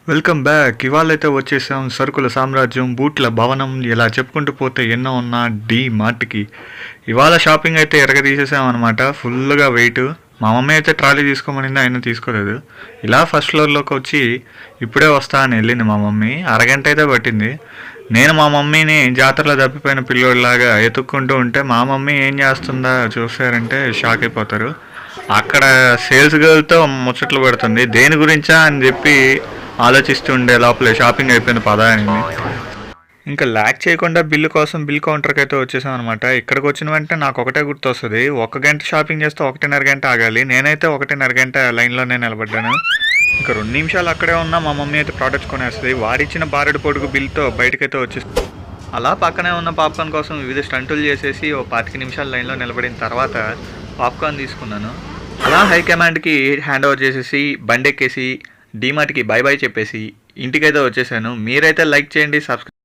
Welcome back. ఇవాళైతే వచ్చేసాం సరుకుల సామ్రాజ్యం, బూట్ల భవనం, ఇలా చెప్పుకుంటూ పోతే ఎన్నో ఉన్న డీ మార్ట్కి. ఇవాళ షాపింగ్ అయితే ఎరగదీసేసాం అనమాట. ఫుల్గా వెయిట్. మా మమ్మీ అయితే ట్రాలీ తీసుకోమనింది, అయినా తీసుకోలేదు. ఇలా ఫస్ట్ ఫ్లోర్లోకి వచ్చి ఇప్పుడే వస్తా అని వెళ్ళింది మా మమ్మీ. అరగంట అయితే పట్టింది. నేను మా మమ్మీని జాతరలో తప్పిపోయిన పిల్లోడిలాగా ఎత్తుక్కుంటూ ఉంటే మా మమ్మీ ఏం చేస్తుందా చూసారంటే షాక్ అయిపోతారు. అక్కడ సేల్స్ గర్ల్తో ముచ్చట్లు పెడుతుంది. దేని గురించా అని చెప్పి ఆలోచిస్తుండే లోపలే షాపింగ్ అయిపోయింది పదా అనింది. ఇంకా ల్యాక్ చేయకుండా బిల్లు కోసం బిల్ కౌంటర్కి అయితే వచ్చేసాం అనమాట. ఇక్కడికి వచ్చిన వెంటనే నాకు ఒకటే గుర్తొస్తుంది, 1 గంట షాపింగ్ చేస్తే 1.5 గంట ఆగాలి. నేనైతే 1.5 గంట లైన్లోనే నిలబడ్డాను. ఇంకా 2 నిమిషాలు అక్కడే ఉన్నా మా మమ్మీ అయితే ప్రోడక్ట్స్ కొనేస్తుంది. వాడిచ్చిన బారెడు పొడుగు బిల్తో బయటకైతే వచ్చేస్తుంది. అలా పక్కనే ఉన్న పాప్కార్న్ కోసం వివిధ స్టంటులు చేసేసి 25 నిమిషాలు లైన్లో నిలబడిన తర్వాత పాప్కార్న్ తీసుకున్నాను. అలా హై కమాండ్కి హ్యాండ్ ఓవర్ చేసేసి బండి ఎక్కేసి డీమార్ట్కి బై బై చెప్పేసి ఇంటికైతే వచ్చేసాను. మీరైతే లైక్ చేయండి, సబ్స్క్రైబ్